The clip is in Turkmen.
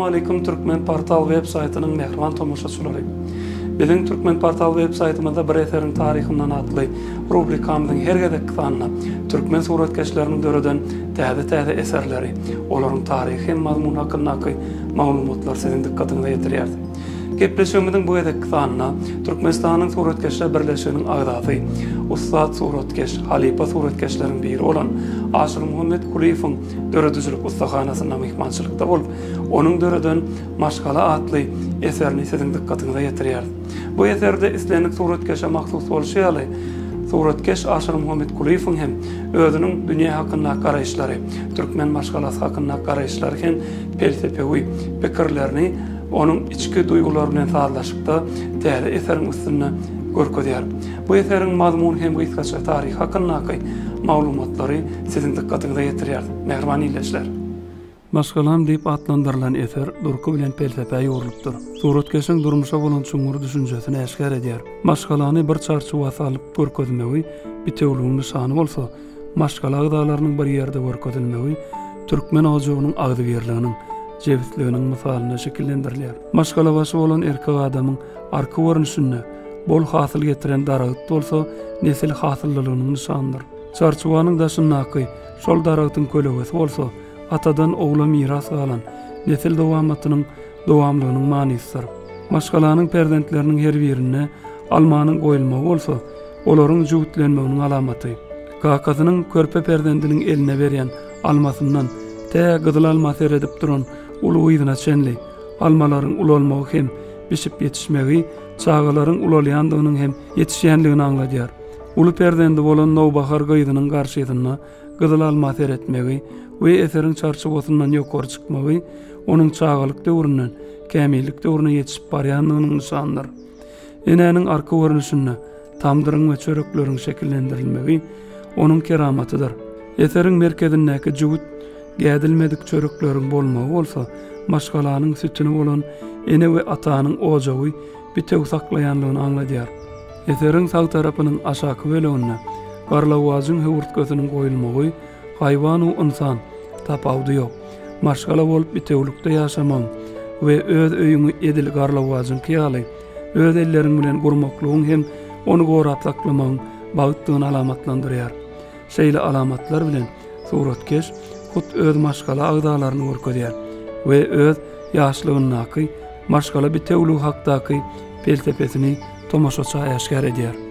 Assalamualaikum Türkmen Portal web saytynyň mehriban tomoşaçylary. Biziň Türkmen Portal web saytymyzda bir eserin taryhyndan atly rubrikamyzyň her gedek kysanyna türkmen suratkeşleriniň döreden täze eserleri, olaryň taryhy hem mazmun hakyndaky maglumatlar siziň dikkatiňize ýetirýär. Gepleşigimiziň bu gedek kysanyna Türkmenistanyň suratkeşler birleşiginiň agdaty, Ustad suratkeş, Halipa suratkeşleriň biri olan Aşyr Muhammed Kuliýewiň döredüjülük ustahanasyna mehmançylykda bolup, onuň döreden Maşgala atly eserini siziň dikkatiňize ýetirýär. Bu eserde islenik suratkeşe mahsus bolşy ýaly suratkeş Aşyr Muhammed Kuliýewiň hem özüniň dünýä hakynda garaýşlary, türkmen maşgalasy hakynda garaýşlary hem felsepewi pikirlerini onun içki duyguları bilen sazlaşykda täze eseriň üstünde görkezýär. Bu eseriň mazmuny hem gysgaça taryh hakyndaky maglumatlary siziň dikkatiňize ýetirýär. Mehriban ýyleşler. Maşgalam diýip atlandyrylan eser durky bilen felsepe ýurulypdyr. Suratkeşiň durmuşa bolan çuňur düşünjesini eşkär edýär. Maşgalany bir çarçuwa salyp görkezmegi bitewlüğüň nişany bolsa, maşgala agdalarynyň bir ýerde görkezilmegi türkmen ojagynyň agdy berliginiň jebitliginiň misalyna şekillendirilýär. Maşgala başy bolan erkek adamyň arka görnüşinde bol hasyl getiren daragyt bolsa, nesil hasyllygynyň nişanydyr. Çarçuwanyň daşyndaky şol daragytyň kölegi bolsa, atadan ogla miras galan nesil dowamatynyň dowamlygynyň manysydyr. Maşgalanyň perdentleriniň her birine almanyň goýulmagy bolsa, olaryň jüwitlenmeginiň alamaty. Kakasynyň körpe perdentiniň eline berýän almasyndan gyzyl alma seredip duran ulu ýygyna çenli almalaryň ulalmagy hem bişip ýetişmegi çağalaryň ulalýandygynyň hem ýetişýänligini aňladýar. Ulu perdendi bolan nowbahar gyzynyň garşysyna gyzyl alma seretmegi we eseriň çarçubasyndan ýokary çykmagy onuň çağalyk döwründen kämillik döwrüne ýetişip barýanlygynyň nişanydyr. Enäniň arka görnüşinde tamdyryň we çörekleriň şekillendirilmegi onuň keramatydyr. Eseriň merkezindäki jüwit gädilmedik çörekleriň bolmagy bolsa, maşgalanyň sütüni bolan ene we atanyň ojagy bitew saklaýanlygyny aňladýar. Eseriň sag tarapynyň aşaky bölegine garlawazyň höwürtgesiniň goýulmagy haýwan we insan tapawdy ýok. Maşgala bolup bitewlikde ýaşamaň we öz öýüňi edil garlawazyň kiýaly, öz elleriň bilen gurmaklygyň hem onu gorap saklamaň bagtlygyny alamatlandyrýar. Şeýle alamatlar bilen suratkeş hut öz maşgala agdalaryny görkezýär we öz ýaşlygynyňky maşgala bitewligi hakdaky felsepesini tomoşaça eşkär edýär.